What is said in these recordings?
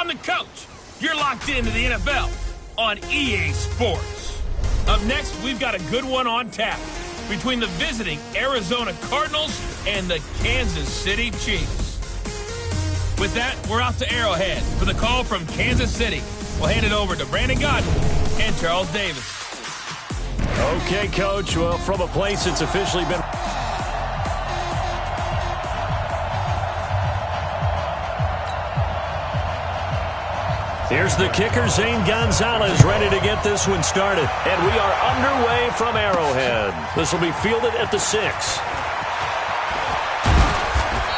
I'm the coach. You're locked into the NFL on EA Sports. Up next, we've got a good one on tap between the visiting Arizona Cardinals and the Kansas City Chiefs. With that, we're out to Arrowhead for the call from Kansas City. We'll hand it over to Brandon Godden and Charles Davis. Okay, Coach. Well, from a place that's officially been... Here's the kicker, Zane Gonzalez, ready to get this one started. And we are underway from Arrowhead. This will be fielded at the 6.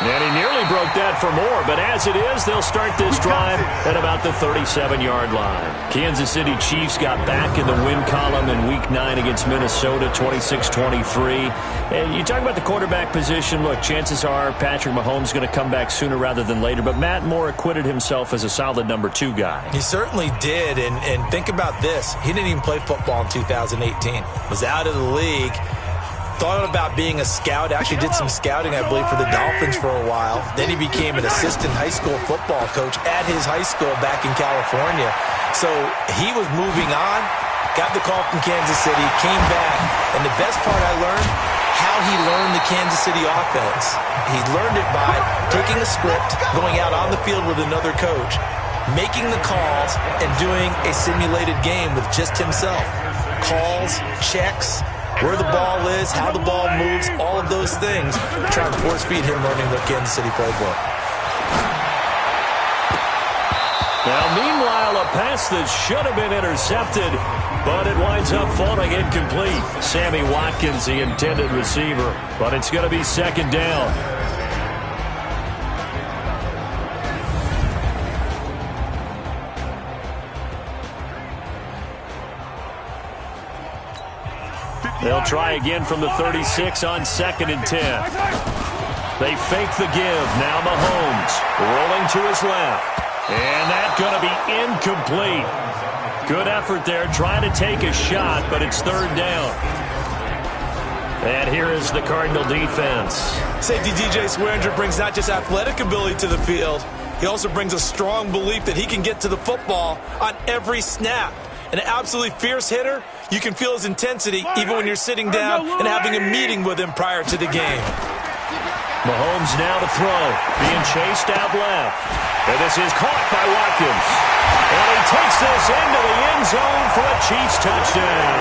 And he nearly broke that for more, but as it is, they'll start this drive at about the 37-yard line. Kansas City Chiefs got back in the win column in Week 9 against Minnesota, 26-23. And you talk about the quarterback position. Look, chances are Patrick Mahomes is going to come back sooner rather than later, but Matt Moore acquitted himself as a solid number 2 guy. He certainly did, and think about this. He didn't even play football in 2018. Was out of the league. Thought about being a scout, actually did some scouting, I believe, for the Dolphins for a while. Then he became an assistant high school football coach at his high school back in California. So he was moving on, got the call from Kansas City, came back, and the best part I learned, how he learned the Kansas City offense. He learned it by taking a script, going out on the field with another coach, making the calls, and doing a simulated game with just himself. Calls, checks, where the ball is, how the ball moves, all of those things, trying to force-feed him learning the Kansas City playbook. Now, meanwhile, a pass that should have been intercepted, but it winds up falling incomplete. Sammy Watkins, the intended receiver, but it's going to be second down. They'll try again from the 36 on 2nd and 10. They fake the give. Now Mahomes rolling looking to his left. And that's going to be incomplete. Good effort there trying to take a shot, but it's third down. And here is the Cardinal defense. Safety DJ Swearinger brings not just athletic ability to the field, he also brings a strong belief that he can get to the football on every snap. An absolutely fierce hitter, you can feel his intensity even when you're sitting down and having a meeting with him prior to the game. Mahomes now to throw, being chased out left. And this is caught by Watkins. And he takes this into the end zone for a Chiefs touchdown.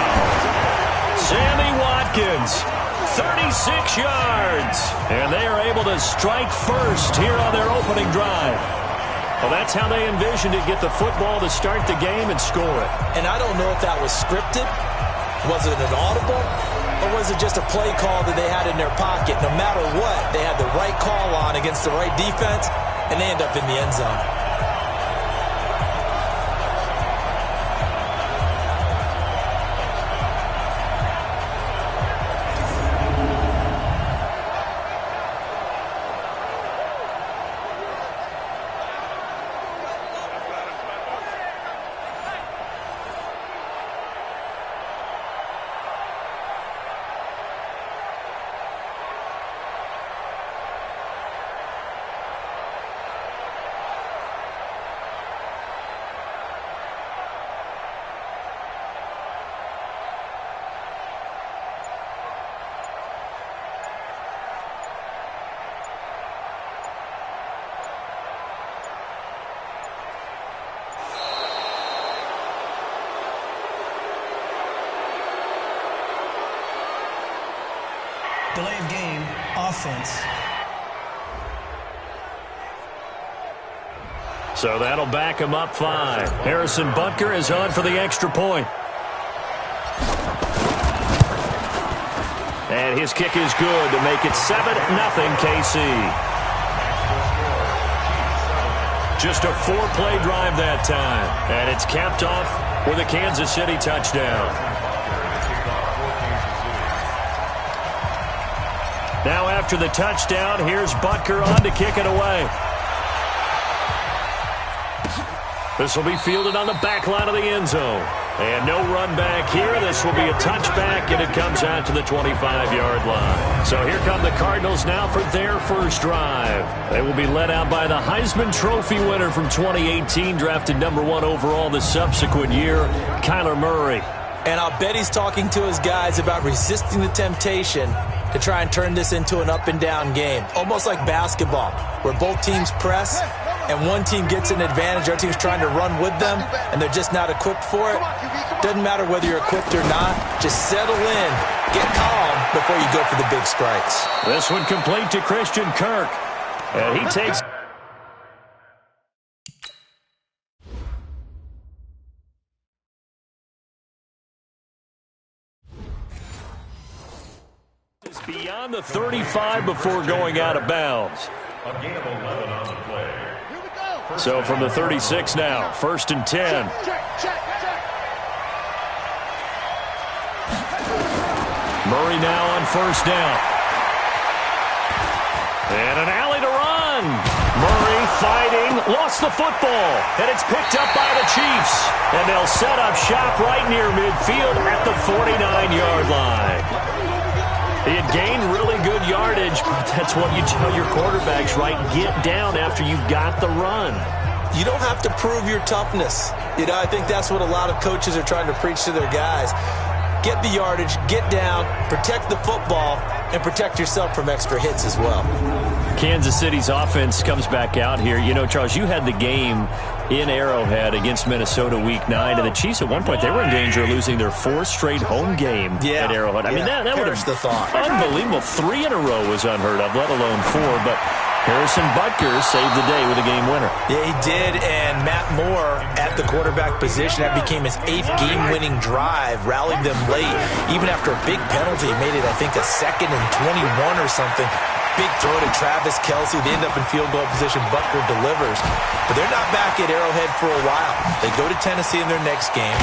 Sammy Watkins, 36 yards. And they are able to strike first here on their opening drive. Well, that's how they envisioned it, get the football to start the game and score it. And I don't know if that was scripted. Was it an audible? Or was it just a play call that they had in their pocket? No matter what, they had the right call on against the right defense, and they end up in the end zone. Delay of game, offense. So that'll back him up 5. Harrison Butker is on for the extra point. And his kick is good to make it 7-0 KC. Just a 4-play drive that time. And it's capped off with a Kansas City touchdown. Now after the touchdown, here's Butker on to kick it away. This will be fielded on the back line of the end zone. And no run back here. This will be a touchback, and it comes out to the 25-yard line. So here come the Cardinals now for their first drive. They will be led out by the Heisman Trophy winner from 2018, drafted number 1 overall the subsequent year, Kyler Murray. And I'll bet he's talking to his guys about resisting the temptation to try and turn this into an up-and-down game. Almost like basketball, where both teams press, and one team gets an advantage, our team's trying to run with them, and they're just not equipped for it. Doesn't matter whether you're equipped or not. Just settle in, get calm before you go for the big strikes. This one complete to Christian Kirk. And he takes... beyond the 35 before going out of bounds. So from the 36 now, 1st and 10. Murray now on 1st down. And an alley to run. Murray fighting, lost the football, and it's picked up by the Chiefs. And they'll set up shop right near midfield at the 49-yard line. He had gained really good yardage, but that's what you tell your quarterbacks, right? Get down after you got the run. You don't have to prove your toughness. You know, I think that's what a lot of coaches are trying to preach to their guys. Get the yardage, get down, protect the football, and protect yourself from extra hits as well. Kansas City's offense comes back out here. You know, Charles, you had the game in Arrowhead against Minnesota Week 9, and the Chiefs at one point, they were in danger of losing their 4th straight home game at Arrowhead. I mean, that would have the thought. Unbelievable. 3 in a row was unheard of, let alone 4, but Harrison Butker saved the day with a game winner. Yeah, he did, and Matt Moore at the quarterback position, that became his 8th game-winning drive, rallied them late. Even after a big penalty, he made it, I think, a 2nd and 21 or something. Big throw to Travis Kelce. They end up in field goal position. Butker delivers. But they're not back at Arrowhead for a while. They go to Tennessee in their next game.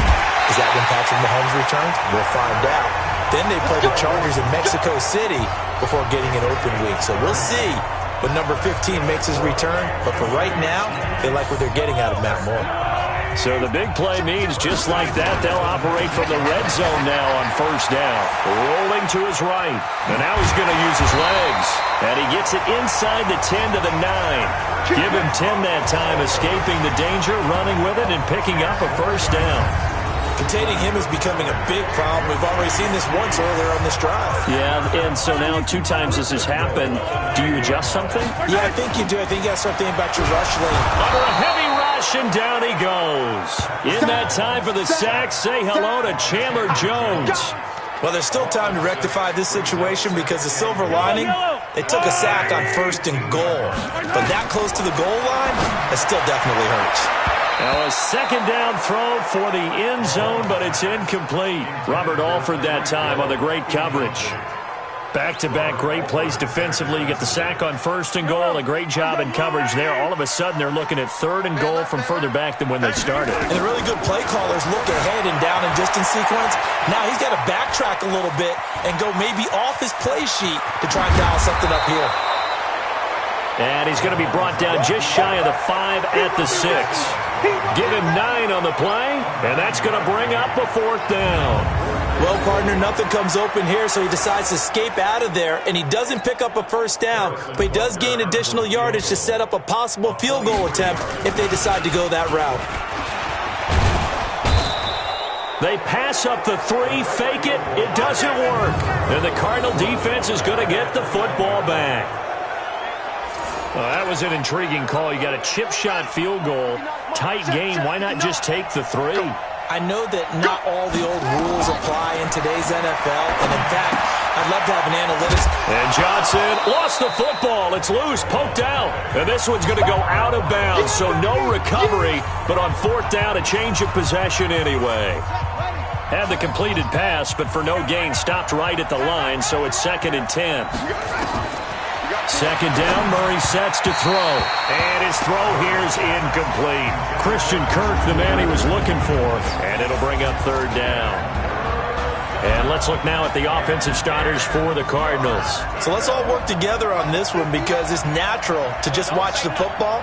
Is that when Patrick Mahomes returns? We'll find out. Then they play the Chargers in Mexico City before getting an open week. So we'll see when number 15 makes his return. But for right now, they like what they're getting out of Matt Moore. So the big play means just like that, they'll operate from the red zone now on first down. Rolling to his right. And now he's going to use his legs. And he gets it inside the 10 to the 9. Give him 10 that time, escaping the danger, running with it, and picking up a first down. Containing him is becoming a big problem. We've already seen this once earlier on this drive. Yeah, and so now 2 times this has happened. Do you adjust something? Yeah, I think you do. I think you got to start thinking about your rush lane. Under a heavy rush, and down he goes. In that time for the sack, say hello to Chandler Jones. Well, there's still time to rectify this situation because the silver lining, they took a sack on first and goal. But that close to the goal line, that still definitely hurts. Now a second down throw for the end zone, but it's incomplete. Robert Alford that time on the great coverage. Back-to-back great plays defensively. You get the sack on first and goal. A great job in coverage there. All of a sudden, they're looking at third and goal from further back than when they started. And the really good play callers look ahead and down and distance sequence. Now he's got to backtrack a little bit and go maybe off his play sheet to try and dial something up here. And he's going to be brought down just shy of the 5 at the 6. Give him 9 on the play, and that's going to bring up a fourth down. Well, partner, nothing comes open here, so he decides to escape out of there, and he doesn't pick up a first down, but he does gain additional yardage to set up a possible field goal attempt if they decide to go that route. They pass up the 3, fake it, it doesn't work. And the Cardinal defense is going to get the football back. Well, that was an intriguing call. You got a chip shot field goal, tight game. Why not just take the 3? I know that not all the old rules apply in today's NFL, and in fact, I'd love to have an analytics. And Johnson lost the football. It's loose, poked out. And this one's going to go out of bounds, so no recovery, but on fourth down, a change of possession anyway. Had the completed pass, but for no gain, stopped right at the line, so it's 2nd and 10. Second down, Murray sets to throw. And his throw here's incomplete. Christian Kirk, the man he was looking for. And it'll bring up third down. And let's look now at the offensive starters for the Cardinals. So let's all work together on this one because it's natural to just watch the football.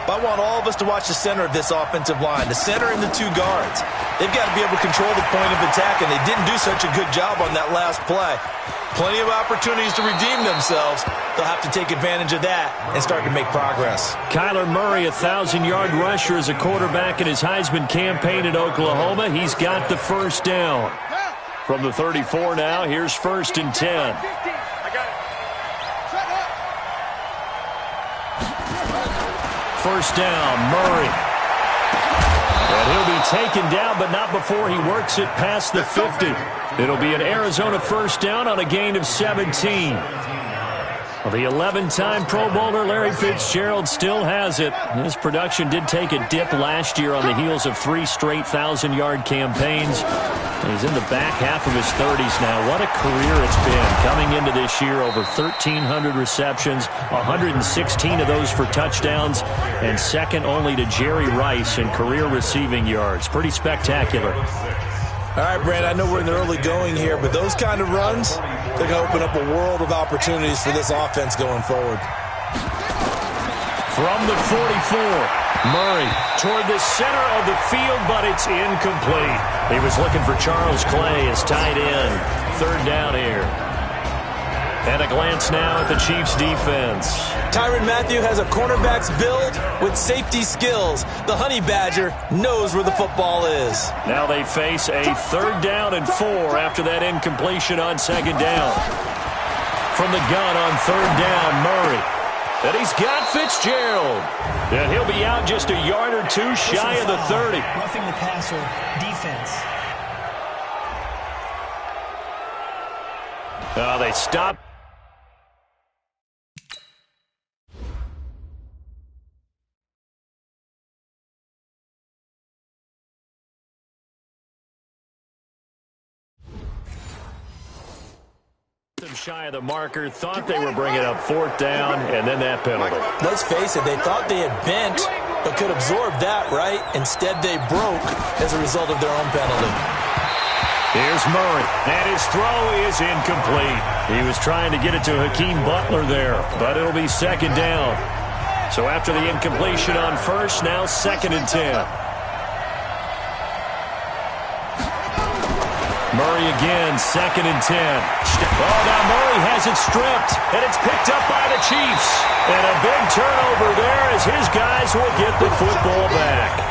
But I want all of us to watch the center of this offensive line, the center and the 2 guards. They've got to be able to control the point of attack, and they didn't do such a good job on that last play. Plenty of opportunities to redeem themselves. They'll have to take advantage of that and start to make progress. Kyler Murray, a 1,000-yard rusher as a quarterback in his Heisman campaign at Oklahoma. He's got the first down. From the 34 now, here's 1st and 10. First down, Murray. And he'll be taken down, but not before he works it past the 50. It'll be an Arizona first down on a gain of 17. Well, the 11-time Pro Bowler Larry Fitzgerald still has it. His production did take a dip last year on the heels of 3 straight 1,000-yard campaigns. He's in the back half of his 30s now. What a career it's been. Coming into this year, over 1,300 receptions, 116 of those for touchdowns, and second only to Jerry Rice in career receiving yards. Pretty spectacular. All right, Brand, I know we're in the early going here, but those kind of runs, they're going to open up a world of opportunities for this offense going forward. From the 44, Murray toward the center of the field, but it's incomplete. He was looking for Charles Clay as tight end. Third down here. And a glance now at the Chiefs' defense. Tyrann Mathieu has a cornerback's build with safety skills. The Honey Badger knows where the football is. Now they face a 3rd down and 4 after that incompletion on 2nd down. From the gun on 3rd down, Murray. And he's got Fitzgerald. And he'll be out just a yard or 2 shy of the 30. Roughing the passer, defense. They stop. Them shy of the marker, thought they were bringing up 4th down, and then that penalty. Let's face it, they thought they had bent, but could absorb that, right? Instead, they broke as a result of their own penalty. Here's Murray, and his throw is incomplete. He was trying to get it to Hakeem Butler there, but it'll be second down. So after the incompletion on first, now 2nd and 10. Murray again, 2nd and 10. Oh, now Murray has it stripped, and it's picked up by the Chiefs. And a big turnover there as his guys will get the football back.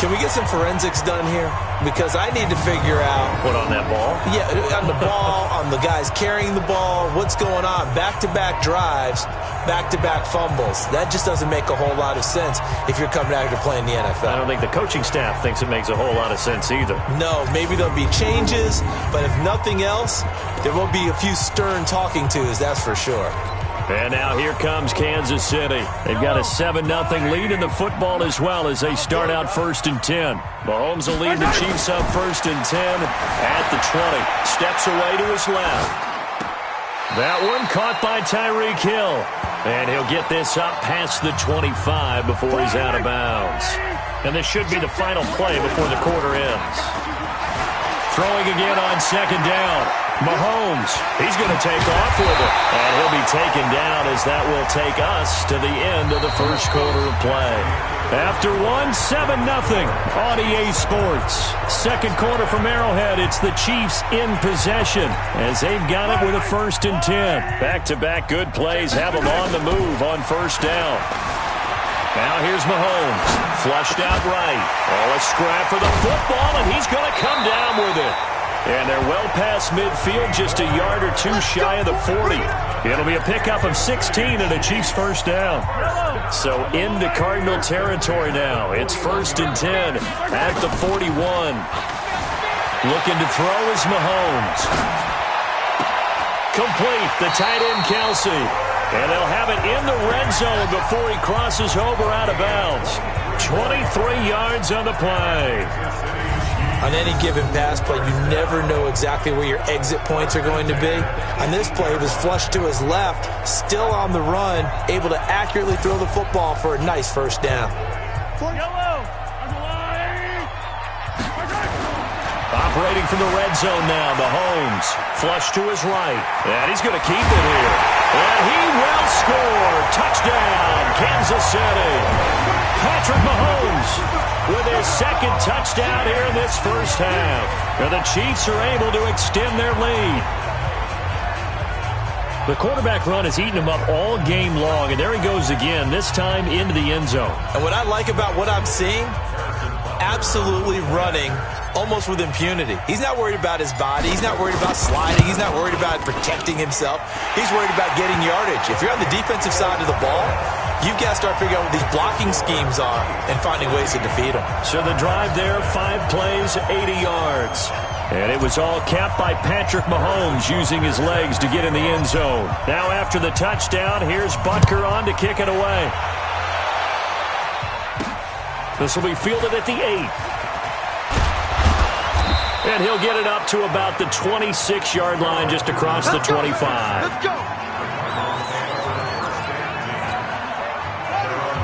Can we get some forensics done here? Because I need to figure out... What, on that ball? Yeah, on the ball, on the guys carrying the ball, what's going on? Back-to-back drives, back-to-back fumbles. That just doesn't make a whole lot of sense if you're coming out here to play in the NFL. I don't think the coaching staff thinks it makes a whole lot of sense either. No, maybe there'll be changes, but if nothing else, there will be a few stern talking tos, that's for sure. And now here comes Kansas City. They've got a 7-0 lead in the football as well as they start out 1st and 10. Mahomes will lead the Chiefs up 1st and 10 at the 20. Steps away to his left. That one caught by Tyreek Hill. And he'll get this up past the 25 before he's out of bounds. And this should be the final play before the quarter ends. Throwing again on 2nd down. Mahomes, he's going to take off with it. And he'll be taken down as that will take us to the end of the first quarter of play. After 7-0 on EA Sports. Second quarter from Arrowhead, it's the Chiefs in possession as they've got it with a 1st and 10. Back-to-back good plays have them on the move on 1st down. Now here's Mahomes, flushed out right. Oh, a scrap for the football, and he's going to come down with it. And they're well past midfield, just a yard or two shy of the 40. It'll be a pickup of 16 and a Chiefs 1st down. So into Cardinal territory now. It's 1st and 10 at the 41. Looking to throw is Mahomes. Complete, the tight end Kelsey. And they'll have it in the red zone before he crosses over out of bounds. 23 yards on the play. On any given pass play, you never know exactly where your exit points are going to be. On this play, it was flushed to his left, still on the run, able to accurately throw the football for a nice 1st down. Operating from the red zone now, Mahomes. Flush to his right. And he's going to keep it here. And he will score. Touchdown, Kansas City. Patrick Mahomes with his 2nd touchdown here in this 1st half. And the Chiefs are able to extend their lead. The quarterback run has eaten him up all game long, and there he goes again, this time into the end zone. And what I like about what I'm seeing, absolutely running almost with impunity. He's not worried about his body. He's not worried about sliding. He's not worried about protecting himself. He's worried about getting yardage. If you're on the defensive side of the ball, you've got to start figuring out what these blocking schemes are and finding ways to defeat them. So the drive there, 5 plays, 80 yards. And it was all capped by Patrick Mahomes using his legs to get in the end zone. Now after the touchdown, here's Butker on to kick it away. This will be fielded at the 8. And he'll get it up to about the 26-yard line just across the 25. Let's go.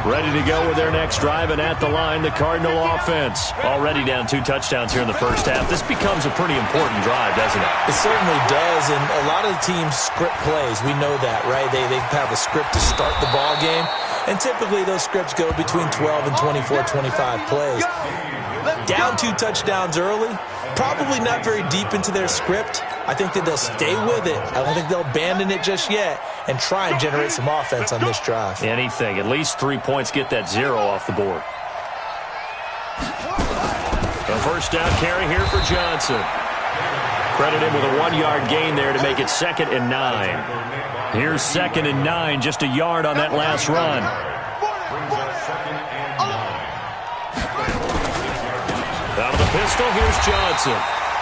Ready to go with their next drive, and at the line, the Cardinal offense. Already down 2 touchdowns here in the 1st half. This becomes a pretty important drive, doesn't it? It certainly does, and a lot of the teams script plays. We know that, right? They have a script to start the ball game, and typically those scripts go between 12 and 24, 25 plays. Down 2 touchdowns early, probably not very deep into their script. I think that they'll stay with it. I don't think they'll abandon it just yet and try and generate some offense on this drive. Anything. At least 3 points, get that 0 off the board. A 1st down carry here for Johnson. Credit him with a 1-yard gain there to make it 2nd and 9. Here's 2nd and 9, just a yard on that last run. Out of the pistol, here's Johnson.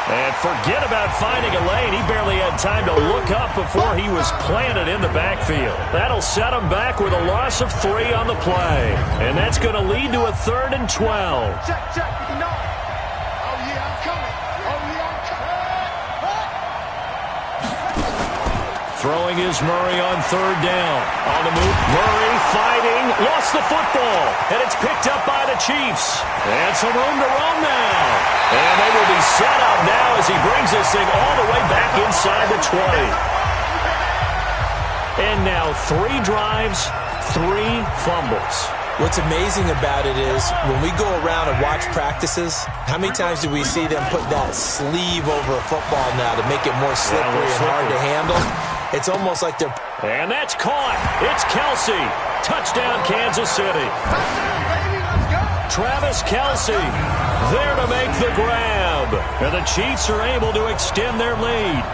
And forget about finding a lane. He barely had time to look up before he was planted in the backfield. That'll set him back with a loss of 3 on the play. And that's going to lead to a 3rd and 12. Check with the 9. Oh, yeah, I'm coming. Throwing is Murray on third down. On the move, Murray fighting, lost the football, and it's picked up by the Chiefs. And some room to roam now. And they will be set up now as he brings this thing all the way back inside the 20. And now 3 drives, 3 fumbles. What's amazing about it is when we go around and watch practices, how many times do we see them put that sleeve over a football now to make it more slippery and hard to handle? It's almost like they're... And that's caught. It's Kelsey. Touchdown, Kansas City. Travis Kelsey there to make the grab. And the Chiefs are able to extend their lead.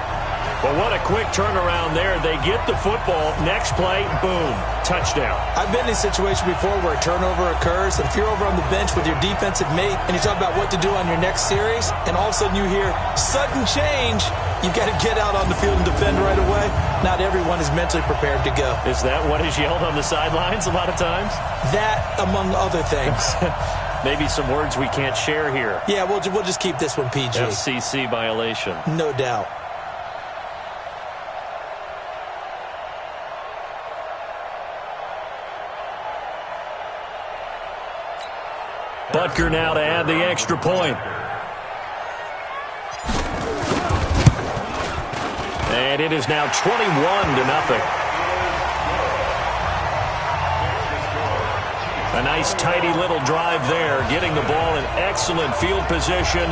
But what a quick turnaround there. They get the football. Next play, boom, touchdown. I've been in a situation before where a turnover occurs. And if you're over on the bench with your defensive mate and you talk about what to do on your next series, and all of a sudden you hear sudden change, you've got to get out on the field and defend right away. Not everyone is mentally prepared to go. Is that what is yelled on the sidelines a lot of times? That, among other things. Maybe some words we can't share here. Yeah, we'll just keep this one PG. FCC violation. No doubt. Butker now to add the extra point. And it is now 21-0. A nice tidy little drive there, getting the ball in excellent field position,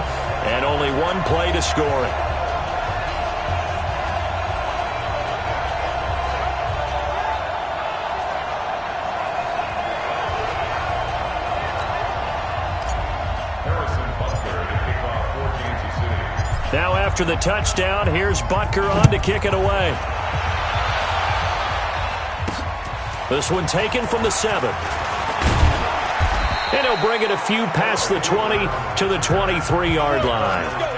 and only 1 play to score it. Now after the touchdown, here's Butker on to kick it away. This one taken from the 7. And he'll bring it a few past the 20 to the 23-yard line.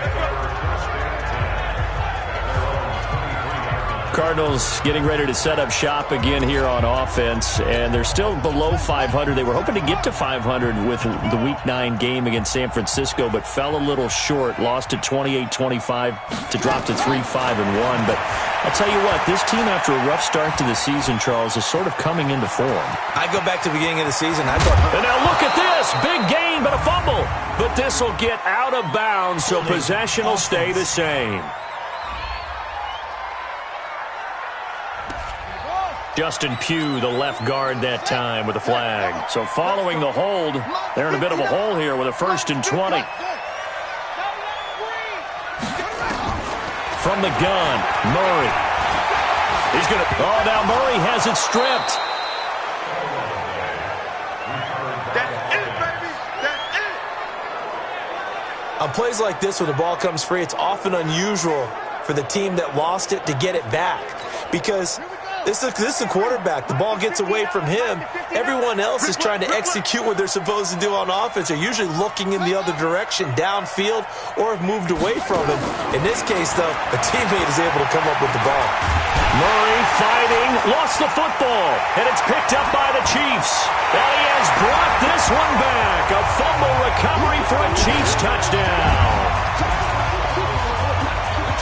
Cardinals getting ready to set up shop again here on offense, and they're still below 500. They were hoping to get to 500 with the Week 9 game against San Francisco, but fell a little short, lost to 28-25 to drop to 3-5-1. But I'll tell you what, this team, after a rough start to the season, Charles, is sort of coming into form. I go back to the beginning of the season. I thought, and now look at this. Big gain, but a fumble. But this will get out of bounds, so possession will stay the same. Justin Pugh, the left guard that time with a flag. So following the hold, they're in a bit of a hole here with a 1st and 20. From the gun, Murray. He's going to... Oh, now Murray has it stripped. On plays like this where the ball comes free, it's often unusual for the team that lost it to get it back. Because... This is a quarterback. The ball gets away from him. Everyone else is trying to execute what they're supposed to do on offense. They're usually looking in the other direction, downfield, or have moved away from him. In this case, though, a teammate is able to come up with the ball. Murray fighting, lost the football, and it's picked up by the Chiefs. And he has brought this one back. A fumble recovery for a Chiefs touchdown.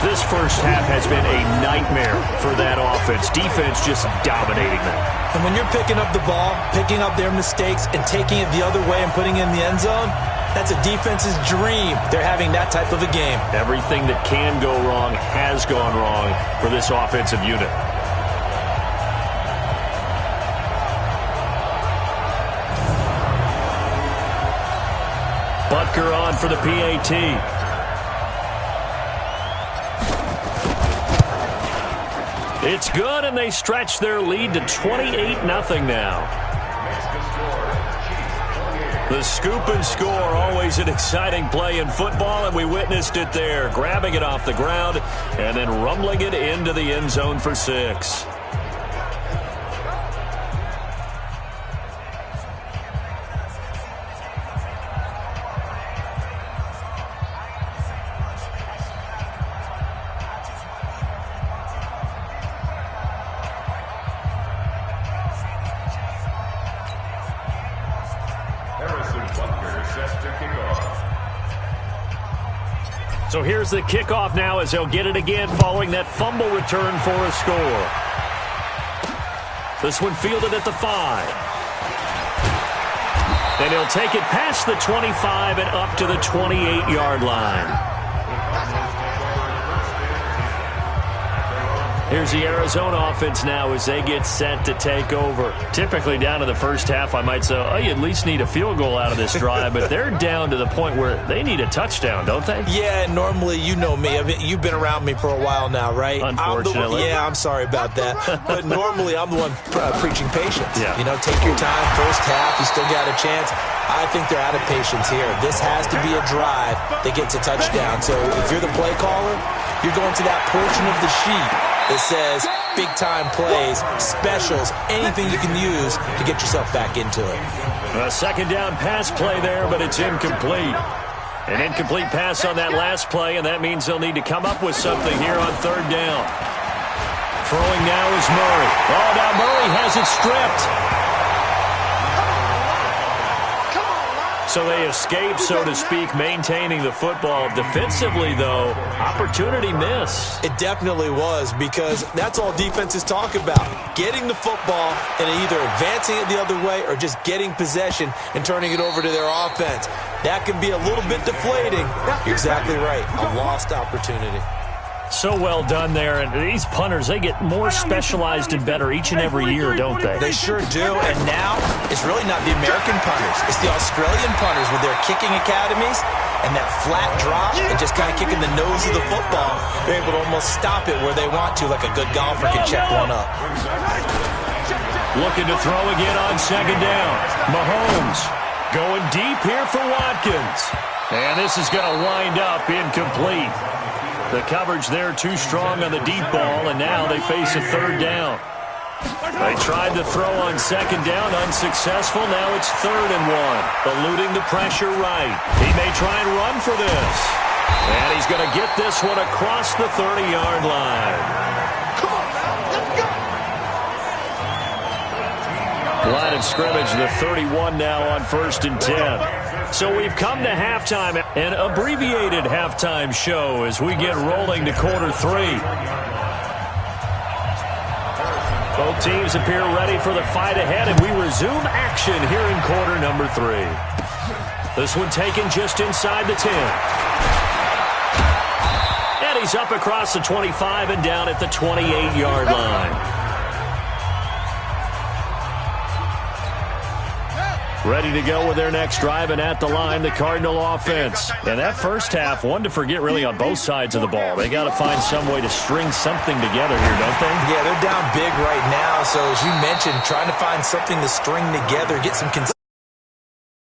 This first half has been a nightmare for that offense. Defense just dominating them. And when you're picking up the ball, picking up their mistakes, and taking it the other way and putting it in the end zone, that's a defense's dream. They're having that type of a game. Everything that can go wrong has gone wrong for this offensive unit. Butker on for the PAT. It's good, and they stretch their lead to 28-0 now. The scoop and score, always an exciting play in football, and we witnessed it there, grabbing it off the ground and then rumbling it into the end zone for 6. So here's the kickoff now as they'll get it again following that fumble return for a score. This one fielded at the 5. And he'll take it past the 25 and up to the 28-yard line. Here's the Arizona offense now as they get set to take over. Typically down to the first half, I might say, oh, you at least need a field goal out of this drive, but they're down to the point where they need a touchdown, don't they? Yeah, normally, you know me. I mean, you've been around me for a while now, right? Unfortunately. I'm sorry about that. But normally, I'm the one preaching patience. Yeah. You know, take your time. First half, you still got a chance. I think they're out of patience here. This has to be a drive that gets a touchdown. So if you're the play caller, you're going to that portion of the sheet that says big-time plays, specials, anything you can use to get yourself back into it. A second down pass play there, but it's incomplete. An incomplete pass on that last play, and that means they'll need to come up with something here on third down. Throwing now is Murray. Oh, now Murray has it stripped. So they escape, so to speak, maintaining the football. Defensively, though, opportunity miss. It definitely was, because that's all defenses talk about. Getting the football and either advancing it the other way or just getting possession and turning it over to their offense. That can be a little bit deflating. You're exactly right. A lost opportunity. So well done there. And these punters, they get more specialized and better each and every year, don't they? They sure do. And now it's really not the American punters. It's the Australian punters with their kicking academies and that flat drop and just kind of kicking the nose of the football. They're able to almost stop it where they want to, like a good golfer can check one up. Looking to throw again on second down. Mahomes going deep here for Watkins. And this is going to wind up incomplete. The coverage there too strong on the deep ball, and now they face a third down. They tried to throw on second down, unsuccessful. Now it's 3rd and 1. Eluding the pressure right. He may try and run for this. And he's going to get this one across the 30-yard line. Come on, let's go. Line of scrimmage, the 31 now on 1st and 10. So we've come to halftime, an abbreviated halftime show as we get rolling to quarter 3. Both teams appear ready for the fight ahead, and we resume action here in quarter number 3. This one taken just inside the 10. And he's up across the 25 and down at the 28-yard line. Ready to go with their next drive, and at the line, the Cardinal offense. And that first half, one to forget really on both sides of the ball. They got to find some way to string something together here, don't they? Yeah, they're down big right now. So as you mentioned, trying to find something to string together, get some consistency.